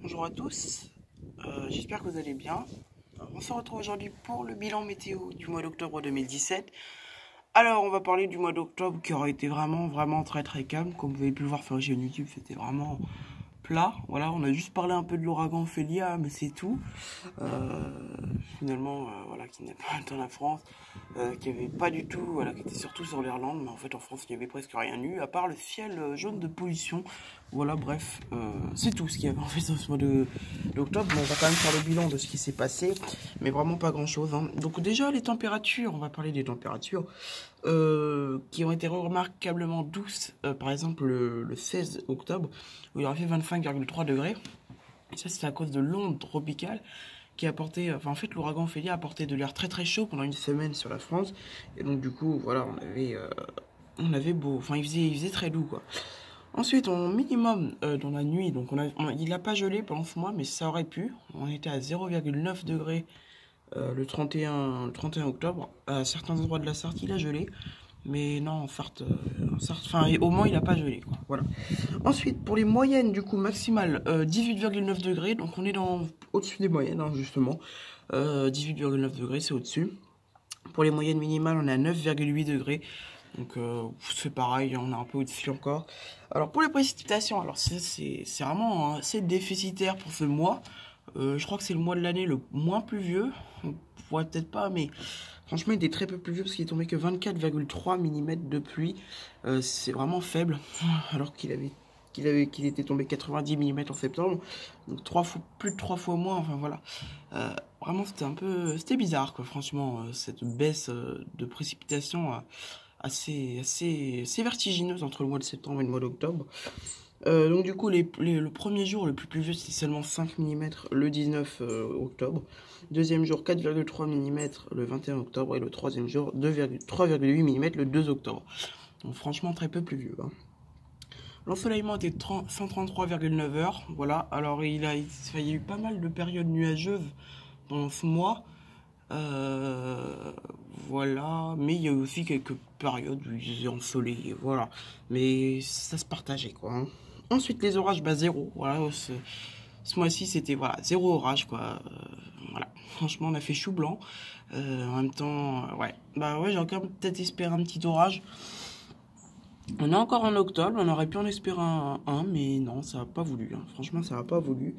bonjour à tous, j'espère que vous allez bien. On se retrouve aujourd'hui pour le bilan météo du mois d'octobre 2017. Alors on va parler du mois d'octobre qui aura été vraiment très calme. Comme vous avez pu le voir sur la chaîne YouTube, c'était vraiment plat. Voilà, on a juste parlé un peu de l'ouragan Ophélia, mais c'est tout. Finalement, voilà, qui n'est pas dans la France, qui avait pas du tout, voilà, qui était surtout sur l'Irlande, mais en fait en France il n'y avait presque rien eu, à part le ciel jaune de pollution. Voilà, bref, c'est tout ce qu'il y avait en fait dans ce mois d'octobre. On va quand même faire le bilan de ce qui s'est passé, mais vraiment pas grand chose, hein. Donc déjà les températures, on va parler des températures qui ont été remarquablement douces, par exemple le 16 octobre, où il aurait fait 25,3 degrés. Et ça, c'est à cause de l'onde tropicale qui a apporté, enfin en fait l'ouragan Ophélia a apporté de l'air très chaud pendant une semaine sur la France. Et donc du coup, voilà, on avait beau, enfin il faisait très doux quoi. Ensuite, en minimum dans la nuit, donc il n'a pas gelé pendant ce mois, mais ça aurait pu. On était à 0,9 degrés le 31 octobre. À certains endroits de la Sarthe, il a gelé. Mais non, en Sarthe, enfin, au moins, il n'a pas gelé, quoi. Voilà. Ensuite, pour les moyennes, du coup, maximales, 18,9 degrés. Donc, on est au-dessus des moyennes, hein, justement. 18,9 degrés, c'est au-dessus. Pour les moyennes minimales, on est à 9,8 degrés. Donc, c'est pareil, on est un peu au-dessus encore. Alors, pour les précipitations, alors c'est vraiment assez déficitaire pour ce mois. Je crois que c'est le mois de l'année le moins pluvieux. On pourrait peut-être pas, mais franchement, il était très peu pluvieux parce qu'il est tombé que 24,3 mm de pluie. C'est vraiment faible, alors qu'il était tombé 90 mm en septembre. Donc plus de 3 fois moins, enfin voilà. Vraiment, c'était bizarre, quoi, franchement, cette baisse de précipitation assez vertigineuse entre le mois de septembre et le mois d'octobre. Donc du coup, le premier jour le plus pluvieux, c'était seulement 5 mm le 19 octobre. Deuxième jour, 4,3 mm le 21 octobre. Et le troisième jour, 3,8 mm le 2 octobre. Donc franchement, très peu pluvieux, hein. L'ensoleillement était 133,9 heures. Voilà, alors il y a eu pas mal de périodes nuageuses pendant ce mois. Voilà, mais il y a aussi quelques périodes où il faisait ensoleillé, voilà. Mais ça se partageait, quoi, hein. Ensuite, les orages, bah zéro. Voilà, ce mois-ci, c'était voilà, zéro orage, quoi. Voilà, franchement, on a fait chou blanc. En même temps, ouais, bah ouais, j'ai encore peut-être espéré un petit orage. On est encore en octobre, on aurait pu en espérer un, mais non, ça n'a pas voulu, hein. Franchement, ça n'a pas voulu.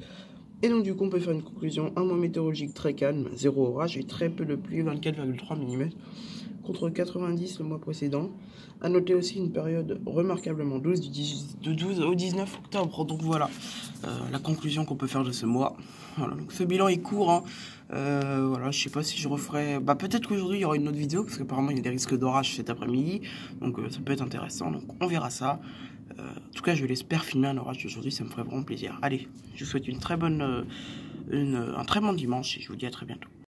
Et donc du coup on peut faire une conclusion, un mois météorologique très calme, zéro orage et très peu de pluie, 24,3 mm, contre 90 le mois précédent. A noter aussi une période remarquablement douce de 12 au 19 octobre, donc voilà la conclusion qu'on peut faire de ce mois. Voilà, donc ce bilan est court, hein. Voilà, je sais pas si je referai, bah peut-être qu'aujourd'hui il y aura une autre vidéo, parce qu'apparemment il y a des risques d'orage cet après-midi, donc ça peut être intéressant, donc on verra ça. En tout cas, je l'espère filmer un orage aujourd'hui, ça me ferait vraiment plaisir. Allez, je vous souhaite un très bon dimanche et je vous dis à très bientôt.